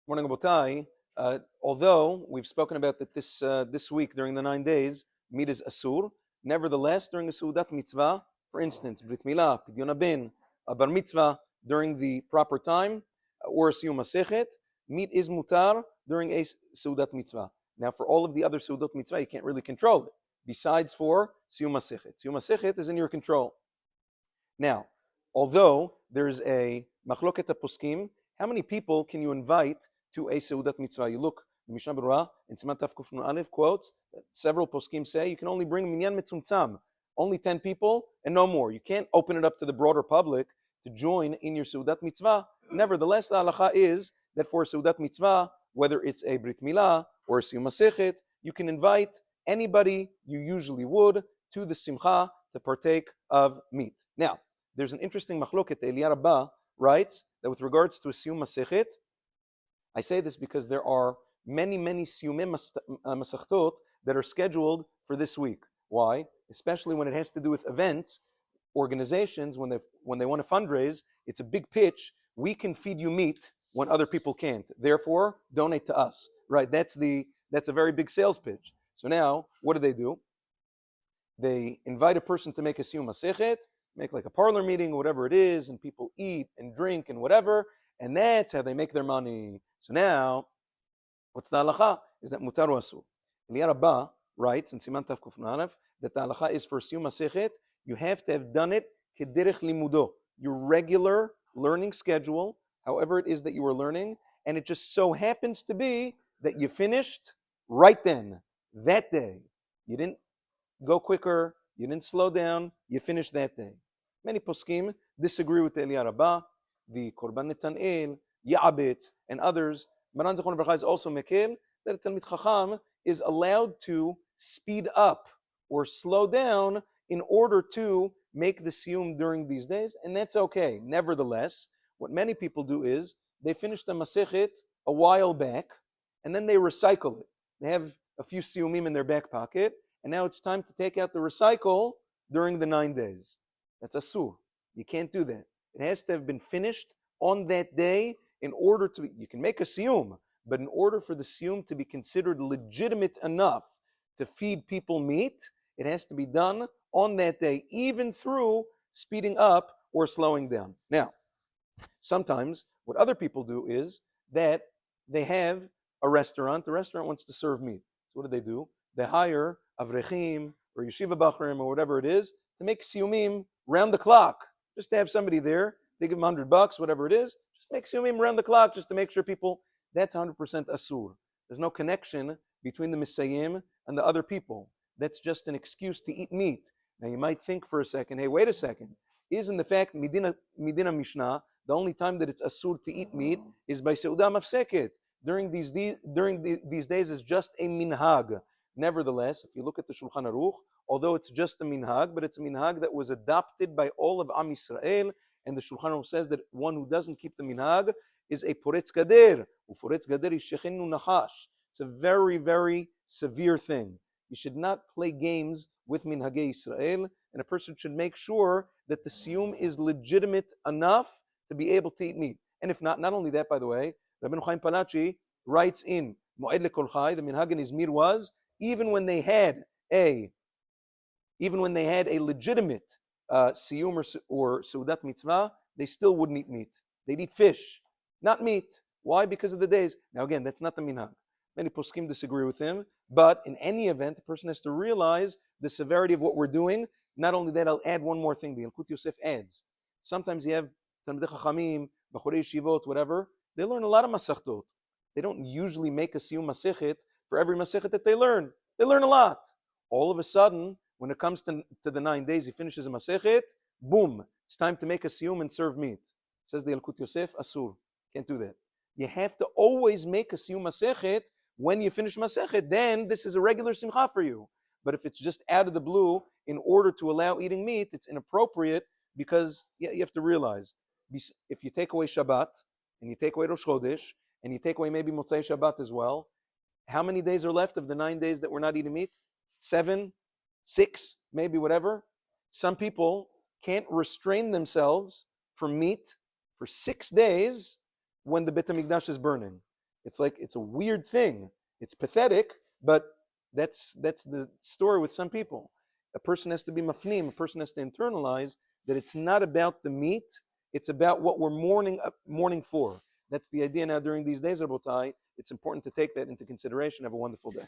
Morning, Abotai. Although we've spoken about that this week during the 9 days, meat is asur. Nevertheless, during a Seudat mitzvah, for instance, Brit Milah, Pidyon Abin, a Bar Mitzvah, during the proper time, or a Siyum Masechet, meat is mutar during a Seudat mitzvah. Now, for all of the other Seudat mitzvah, you can't really control it, besides for Siyum Masechet. Siyum Masechet is in your control. Now, although there's a machloket poskim, how many people can you invite to a seudat mitzvah? You look, Mishnah Berurah in Siman Taf Kuf Nun Aleph quotes, several poskim say you can only bring minyan metzumtzam, only 10 people and no more. You can't open it up to the broader public to join in your seudat mitzvah. Nevertheless, the halacha is that for a seudat mitzvah, whether it's a brit milah or a siyum masechet, you can invite anybody you usually would to the simcha to partake of meat. Now, there's an interesting machloket. Eliyah Rabbah writes that with regards to a siyum masechet, I say this because there are many siyumim masechtot that are scheduled for this week. Why? Especially when it has to do with events, organizations, when they want to fundraise, it's a big pitch. We can feed you meat when other people can't. Therefore, donate to us. Right? That's a very big sales pitch. So now, what do? They invite a person to make a siyum masechet, make like a parlor meeting or whatever it is, and people eat and drink and whatever, and that's how they make their money. So now, what's the halacha? Is that mutar or asur? Eliyah Rabbah writes in Siman Taf Kuf Nun Aleph that the halacha is for siyum masechet, you have to have done it kederech limudo, your regular learning schedule, however it is that you were learning, and it just so happens to be that you finished right then, that day. You didn't go quicker, you didn't slow down, you finished that day. Many poskim disagree with the Eliyah Rabbah, the Korban Netanel, Ya'abetz, and others. Maran Zechron Bracha is also mekil that a Talmid Chacham is allowed to speed up or slow down in order to make the siyum during these days, and that's okay. Nevertheless, what many people do is they finish the masechet a while back, and then they recycle it. They have a few siyumim in their back pocket, and now it's time to take out the recycle during the 9 days. That's asur. You can't do that. It has to have been finished on that day in order to, you can make a siyum, but in order for the siyum to be considered legitimate enough to feed people meat, it has to be done on that day, even through speeding up or slowing down. Now, sometimes what other people do is that they have a restaurant. The restaurant wants to serve meat. So what do? They hire avrechim or yeshiva bachrim or whatever it is to make siyumim round the clock, just to have somebody there. They give them $100, whatever it is. Just make siyumim around the clock, just to make sure people. That's 100% asur. There's no connection between the misayim and the other people. That's just an excuse to eat meat. Now you might think for a second, hey, wait a second. Isn't the fact Medina Mishnah the only time that it's asur to eat meat is by seudah mafseket? During these days is just a minhag. Nevertheless, if you look at the Shulchan Aruch, although it's just a minhag, but it's a minhag that was adopted by all of Am Yisrael, and the Shulchan Aruch says that one who doesn't keep the minhag is a poretz gader. Uforetz gader yishechenu nachash. It's a very severe thing. You should not play games with minhagei Yisrael, and a person should make sure that the siyum is legitimate enough to be able to eat meat. And if not only that, by the way, Rabbeinu Chaim Palachi writes in Moed Lekol Chai, the minhag in Izmir was, even when they had a legitimate siyum or seudat mitzvah, they still wouldn't eat meat. They'd eat fish, not meat. Why? Because of the days. Now again, that's not the minhag. Many poskim disagree with him, but in any event, the person has to realize the severity of what we're doing. Not only that, I'll add one more thing. The Yalkut Yosef adds. Sometimes you have Talmidei Chachamim, Bachorei Yeshivot, whatever. They learn a lot of masechtot. They don't usually make a siyum masechet for every masechet that they learn. They learn a lot. All of a sudden, when it comes to the 9 days, he finishes a masechet, boom, it's time to make a siyum and serve meat. Says the Yalkut Yosef, asur. Can't do that. You have to always make a siyum masechet when you finish masechet. Then this is a regular simcha for you. But if it's just out of the blue in order to allow eating meat, it's inappropriate because you have to realize, if you take away Shabbat, and you take away Rosh Chodesh, and you take away maybe Motzei Shabbat as well, how many days are left of the 9 days that we're not eating meat? 7, 6, maybe whatever. Some people can't restrain themselves from meat for 6 days when the Beit HaMikdash is burning. It's like it's a weird thing. It's pathetic, but that's the story with some people. A person has to be mafnim. A person has to internalize that it's not about the meat. It's about what we're mourning for. That's the idea now during these days, Rabotai. It's important to take that into consideration. Have a wonderful day.